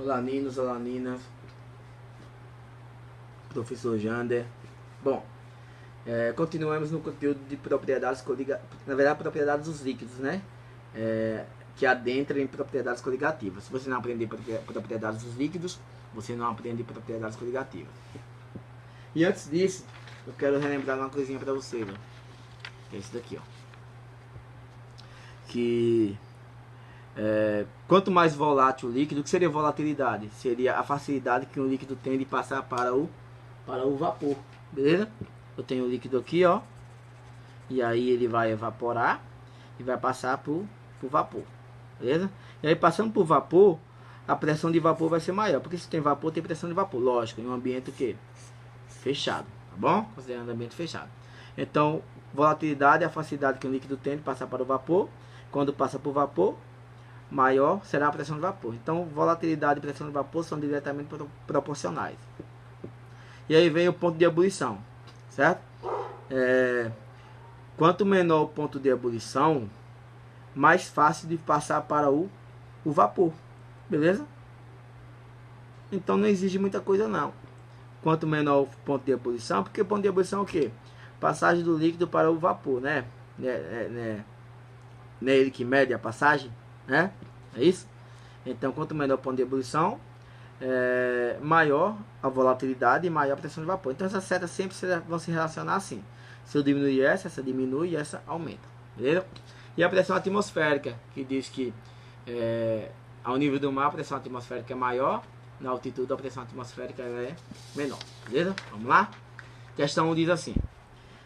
Olá, Ninos, olá, Ninas. Professor Jander. Bom, continuamos no conteúdo de propriedades coligativas, na verdade, propriedades dos líquidos, né? Que adentram em propriedades coligativas. Se você não aprender propriedades dos líquidos, você não aprende propriedades coligativas. E antes disso, eu quero relembrar uma coisinha para vocês, ó. Que é esse daqui, ó. Que quanto mais volátil o líquido, o que seria volatilidade? Seria a facilidade que um líquido tem de passar para o vapor, beleza? Eu tenho o líquido aqui, ó, e aí ele vai evaporar e vai passar por vapor, beleza? E aí passando por vapor, a pressão de vapor vai ser maior, porque se tem vapor, tem pressão de vapor, lógico, em um ambiente que fechado, tá bom? Considerando ambiente fechado. Então, volatilidade é a facilidade que um líquido tem de passar para o vapor. Quando passa por vapor, maior será a pressão de vapor. Então, volatilidade e pressão de vapor são diretamente proporcionais. E aí vem o ponto de ebulição, certo? Quanto menor o ponto de ebulição, mais fácil de passar para o vapor, beleza? Então não exige muita coisa não. Quanto menor o ponto de ebulição, porque o ponto de ebulição é o quê? Passagem do líquido para o vapor, né? Não é ele que mede a passagem, né? É isso? Então, quanto menor o ponto de ebulição, maior a volatilidade e maior a pressão de vapor. Então, essas setas sempre vão se relacionar assim. Se eu diminuir essa diminui e essa aumenta. Beleza? E a pressão atmosférica, que diz que ao nível do mar a pressão atmosférica é maior, na altitude a pressão atmosférica é menor. Beleza? Vamos lá? Questão 1 diz assim: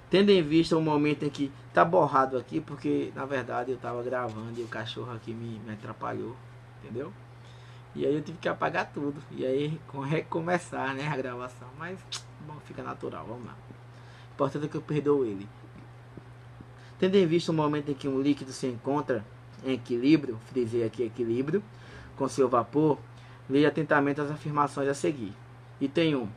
tendo em vista o momento em que tá borrado aqui, porque na verdade eu tava gravando e o cachorro aqui me atrapalhou, entendeu? E aí eu tive que apagar tudo e aí recomeçar, né, a gravação, mas bom, fica natural, vamos lá. O importante é que eu perdoo ele. Tendo em vista o momento em que um líquido se encontra em equilíbrio, frisei aqui equilíbrio, com seu vapor, leia atentamente as afirmações a seguir. Item 1.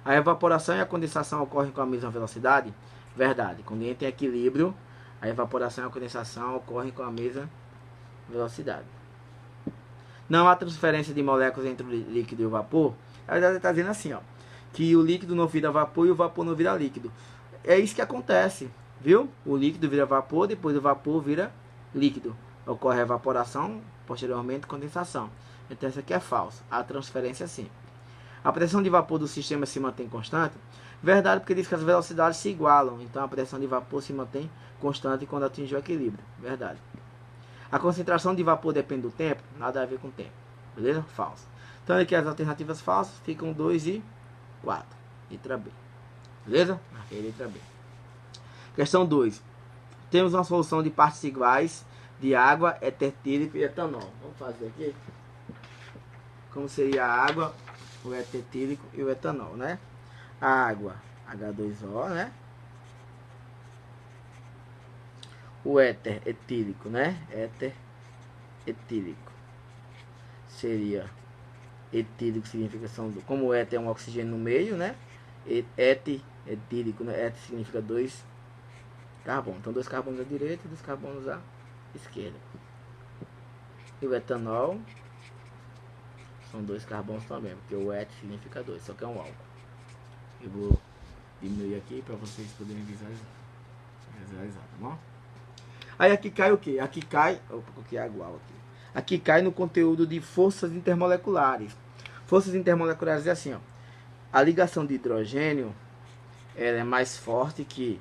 A evaporação e a condensação ocorrem com a mesma velocidade? Verdade. Quando entra em equilíbrio, a evaporação e a condensação ocorrem com a mesma velocidade. Não há transferência de moléculas entre o líquido e o vapor? Na verdade, ele está dizendo assim, ó, que o líquido não vira vapor e o vapor não vira líquido. É isso que acontece, viu? O líquido vira vapor, depois o vapor vira líquido. Ocorre a evaporação, posteriormente condensação. Então, isso aqui é falso. Há transferência sim. A pressão de vapor do sistema se mantém constante? Verdade, porque diz que as velocidades se igualam. Então, a pressão de vapor se mantém constante quando atinge o equilíbrio. Verdade. A concentração de vapor depende do tempo? Nada a ver com o tempo. Beleza? Falso. Então, aqui as alternativas falsas ficam 2 e 4. Letra B. Beleza? Marquei letra B. Questão 2. Temos uma solução de partes iguais de água, éter etílico e etanol. Vamos fazer aqui. Como seria a água, o éter etílico e o etanol, né? A água, H2O, né? O éter etílico, né? Éter etílico. Seria etílico, significa como o éter é um oxigênio no meio, né? Éter etílico, né? Éter significa 2 carbonos. Então 2 carbonos à direita e 2 carbonos à esquerda. E o etanol são 2 carbonos também, porque o éter significa 2, só que é um álcool. Eu vou diminuir aqui para vocês poderem visualizar, tá bom? Aí aqui cai o que? Aqui cai, eu coloquei água igual aqui. Aqui cai no conteúdo de forças intermoleculares. Forças intermoleculares é assim, ó. A ligação de hidrogênio, ela é mais forte que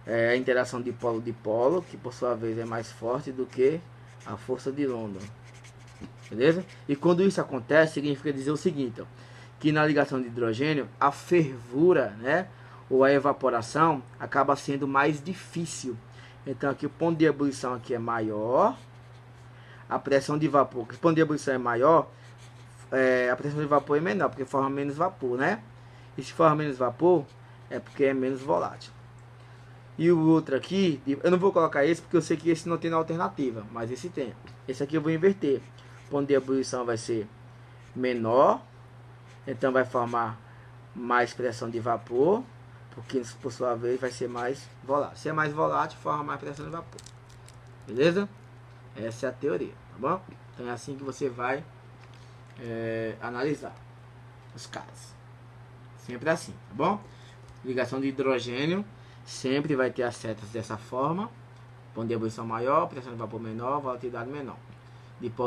a interação de polo, que por sua vez é mais forte do que a força de London. Beleza? E quando isso acontece, significa dizer o seguinte, ó, que na ligação de hidrogênio, a fervura, né, ou a evaporação, acaba sendo mais difícil. Então aqui o ponto de ebulição aqui é maior, a pressão de vapor, o ponto de ebulição é maior, a pressão de vapor é menor, porque forma menos vapor, né? E se forma menos vapor, é porque é menos volátil. E o outro aqui, eu não vou colocar esse, porque eu sei que esse não tem na alternativa, mas esse tem. Esse aqui eu vou inverter. O ponto de ebulição vai ser menor, então vai formar mais pressão de vapor, porque por sua vez vai ser mais volátil. Se é mais volátil, forma mais pressão de vapor. Beleza? Essa é a teoria, tá bom? Então é assim que você vai analisar os casos. Sempre assim, tá bom? Ligação de hidrogênio sempre vai ter as setas dessa forma: ponto de ebulição maior, pressão de vapor menor, volatilidade menor.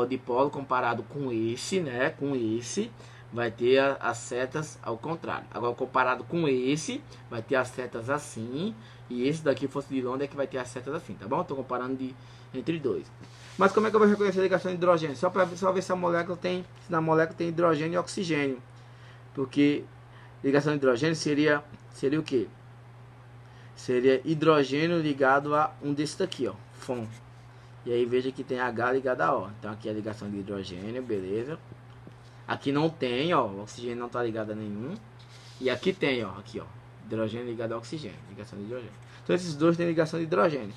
Dipolo comparado com esse, né? Com esse vai ter as setas ao contrário. Agora comparado com esse vai ter as setas assim, e esse daqui fosse de Londres é que vai ter as setas assim, tá bom? Estou comparando entre dois. Mas como é que eu vou reconhecer a ligação de hidrogênio? Só ver se a molécula tem, se na molécula tem hidrogênio e oxigênio. Porque ligação de hidrogênio seria o que? Seria hidrogênio ligado a um desse daqui, ó, FON. E aí veja que tem H ligado a O. Então aqui é a ligação de hidrogênio, beleza. Aqui não tem, ó, o oxigênio não está ligado a nenhum. E aqui tem, ó, aqui, ó, hidrogênio ligado a oxigênio, ligação de hidrogênio. Então esses dois têm ligação de hidrogênio.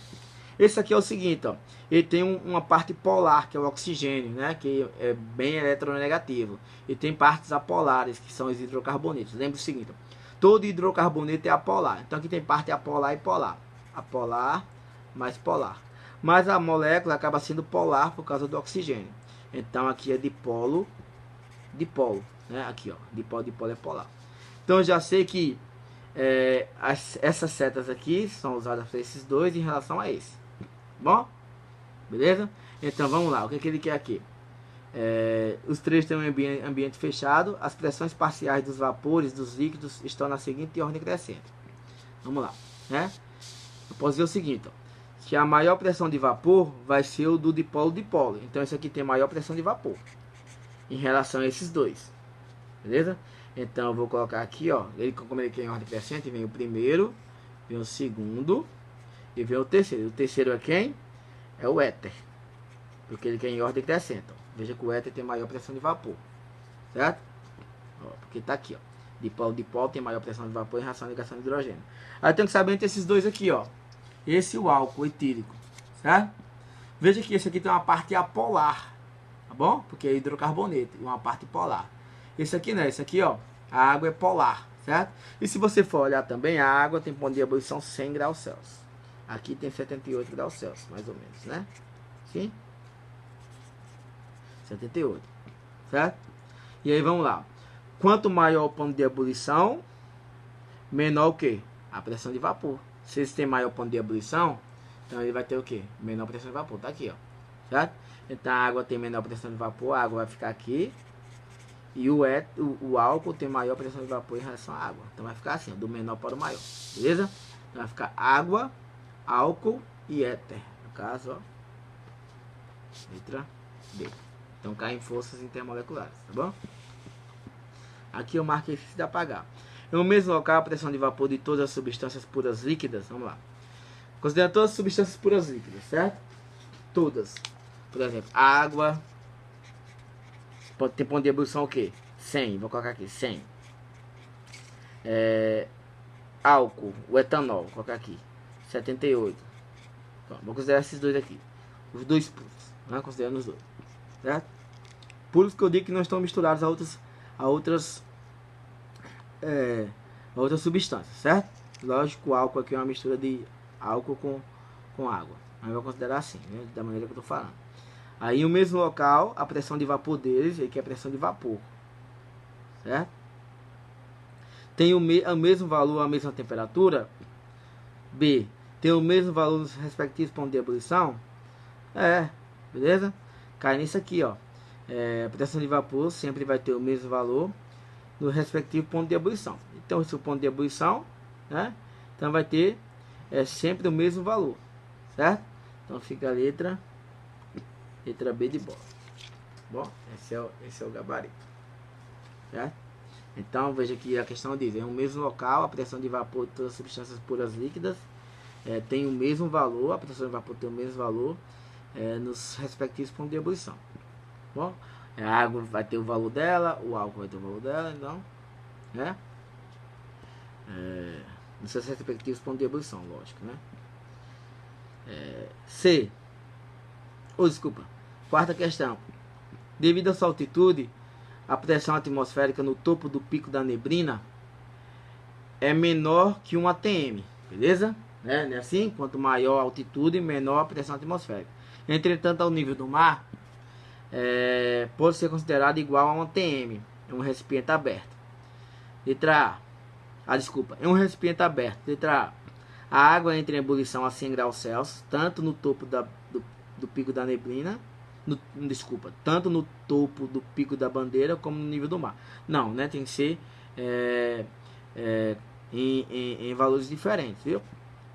Esse aqui é o seguinte, ó, ele tem uma parte polar, que é o oxigênio, né, que é bem eletronegativo. E tem partes apolares, que são os hidrocarbonetos. Lembre o seguinte, ó, todo hidrocarboneto é apolar. Então aqui tem parte apolar e polar. Apolar mais polar. Mas a molécula acaba sendo polar por causa do oxigênio. Então aqui é dipolo, né? Aqui, ó, dipolo é polar. Então eu já sei que essas setas aqui são usadas para esses dois em relação a esse. Bom? Beleza? Então vamos lá. O que ele quer aqui? Os três têm um ambiente fechado. As pressões parciais dos vapores, dos líquidos, estão na seguinte ordem crescente. Vamos lá, né? Eu posso dizer o seguinte, ó, que a maior pressão de vapor vai ser o do dipolo-dipolo. Então esse aqui tem maior pressão de vapor em relação a esses dois. Beleza? Então eu vou colocar aqui, ó, como ele quer em ordem crescente, vem o primeiro, vem o segundo e vem o terceiro. O terceiro é quem? É o éter. Porque ele quer em ordem crescente, ó. Veja que o éter tem maior pressão de vapor. Certo? Ó, porque tá aqui, ó. Dipolo-dipolo tem maior pressão de vapor em relação à ligação de hidrogênio. Aí eu tenho que saber entre esses dois aqui, ó. Esse e o álcool etílico, certo? Veja que esse aqui tem uma parte apolar, tá bom? Porque é hidrocarboneto e uma parte polar. Esse aqui não, esse aqui, ó, a água é polar, certo? E se você for olhar também, a água tem ponto de ebulição 100 graus Celsius. Aqui tem 78 graus Celsius, mais ou menos, né? Sim? 78, certo? E aí vamos lá. Quanto maior o ponto de ebulição, menor o quê? A pressão de vapor. Se eles têm maior ponto de ebulição, então ele vai ter o que? Menor pressão de vapor. Tá aqui, ó. Certo? Então a água tem menor pressão de vapor, a água vai ficar aqui. E o álcool tem maior pressão de vapor em relação à água. Então vai ficar assim, ó, do menor para o maior. Beleza? Então vai ficar água, álcool e éter. No caso, ó. Letra B. Então caem forças intermoleculares, tá bom? Aqui eu marquei se de apagar. No mesmo local, a pressão de vapor de todas as substâncias puras líquidas. Vamos lá. Considera todas as substâncias puras líquidas, certo? Todas. Por exemplo, água. Tem ponto de ebulição o quê? 100. Vou colocar aqui, 100. Álcool, o etanol. Vou colocar aqui, 78. Então, vou considerar esses dois aqui. Os dois puros. Né? Considerando os dois. Certo? Puros que eu digo que não estão misturados a outras substâncias, certo? Lógico, o álcool aqui é uma mistura de álcool com água, mas eu vou considerar assim, né? Da maneira que eu estou falando. Aí o mesmo local, a pressão de vapor deles, aqui é a pressão de vapor, certo? Tem o mesmo valor, a mesma temperatura. B, tem o mesmo valor nos respectivos pontos de ebulição. Beleza? Cai nisso aqui, ó. A pressão de vapor sempre vai ter o mesmo valor no respectivo ponto de ebulição. Então, esse é o ponto de ebulição, né? Então, vai ter sempre o mesmo valor, certo? Então, fica a letra B de bola. Bom, esse é o gabarito, certo? Então, veja que a questão diz, é o mesmo local, a pressão de vapor de todas as substâncias puras líquidas tem o mesmo valor, a pressão de vapor tem o mesmo valor nos respectivos pontos de ebulição. Bom, a água vai ter o valor dela, o álcool vai ter o valor dela, então, né? Nos seus respectivos pontos de ebulição, lógico, né? C. Desculpa. Quarta questão. Devido à sua altitude, a pressão atmosférica no topo do pico da neblina é menor que 1 atm, beleza? Não é assim? Quanto maior a altitude, menor a pressão atmosférica. Entretanto, ao nível do mar, pode ser considerado igual a um TM, um recipiente aberto. Letra A. Desculpa, é um recipiente aberto. Letra A. A água entra em ebulição a 100 graus Celsius, tanto no topo do pico da neblina, tanto no topo do pico da bandeira como no nível do mar. Não, né? Tem que ser em valores diferentes, viu?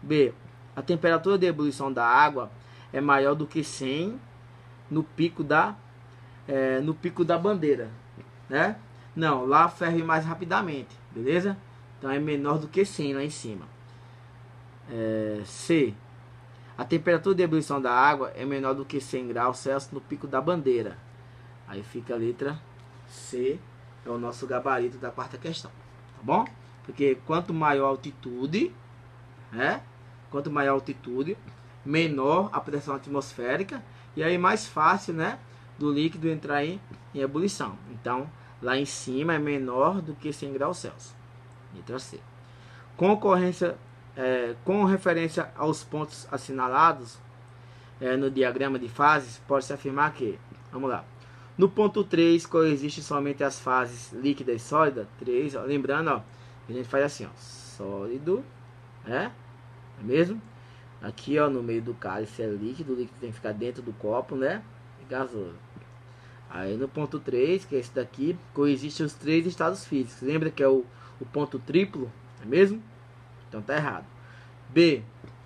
B. A temperatura de ebulição da água é maior do que 100 no pico da bandeira, né? Não, lá ferve mais rapidamente, beleza? Então é menor do que 100 lá em cima. C. A temperatura de ebulição da água é menor do que 100 graus Celsius no pico da bandeira. Aí fica a letra C, é o nosso gabarito da quarta questão, tá bom? Porque quanto maior a altitude, né? Quanto maior a altitude, menor a pressão atmosférica, e aí mais fácil, né, do líquido entrar em ebulição. Então, lá em cima é menor do que 100 graus Celsius. Letra C. Com referência aos pontos assinalados no diagrama de fases, pode-se afirmar que, vamos lá, no ponto 3 coexistem somente as fases líquida e sólida. 3, ó, lembrando, ó, a gente faz assim, ó, sólido, é mesmo? Aqui, ó, no meio do cálice é líquido, o líquido tem que ficar dentro do copo, né? E gasoso. Aí no ponto 3, que é esse daqui, coexistem os 3 estados físicos. Lembra que é o ponto triplo, é mesmo? Então tá errado. B.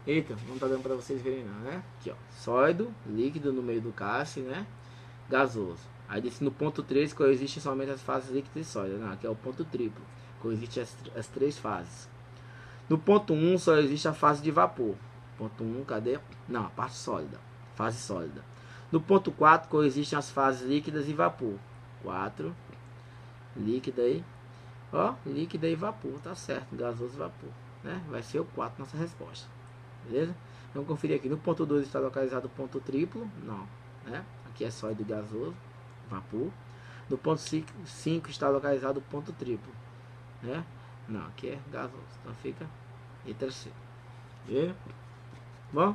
Eita, não tá dando pra vocês verem não, né? Aqui, ó, sólido, líquido no meio do cálice, né? Gasoso. Aí disse no ponto 3 coexistem somente as fases líquidas e sólidas. Não, aqui é o ponto triplo. Coexistem as 3 fases. No ponto 1 só existe a fase de vapor. Ponto 1, cadê? Não, a parte sólida. Fase sólida. No ponto 4 coexistem as fases líquidas e vapor. 4. Líquida e... Ó, líquida e vapor. Tá certo. Gasoso e vapor. Né? Vai ser o 4 nossa resposta. Beleza? Vamos conferir aqui. No ponto 2 está localizado o ponto triplo. Não. Né? Aqui é sólido e gasoso. Vapor. No ponto 5 está localizado o ponto triplo. Né? Não, aqui é gasoso. Então fica letra C. Beleza? Bom,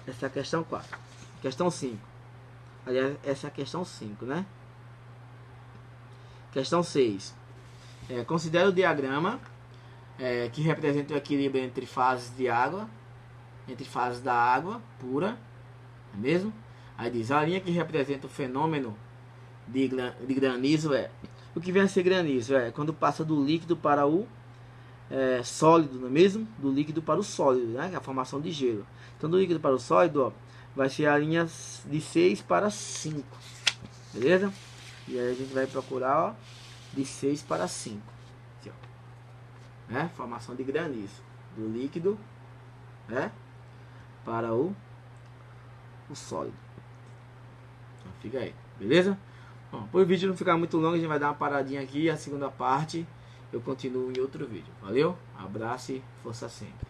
essa é a questão 4. Questão 5. Aliás, essa é a questão 5, né? Questão 6. Considere o diagrama que representa o equilíbrio entre fases de água, entre fases da água pura, é mesmo? Aí diz, a linha que representa o fenômeno de granizo o que vem a ser granizo? Quando passa do líquido para o sólido, não é mesmo? Do líquido para o sólido, né? A formação de gelo. Então, do líquido para o sólido, ó, vai ser a linha de 6 para 5. Beleza? E aí a gente vai procurar, ó, de 6 para 5. Aqui, ó. Né? Formação de granizo. Do líquido, né? Para o sólido. Então, fica aí. Beleza? Bom, para o vídeo não ficar muito longo, a gente vai dar uma paradinha aqui. A segunda parte eu continuo em outro vídeo. Valeu? Abraço e força sempre.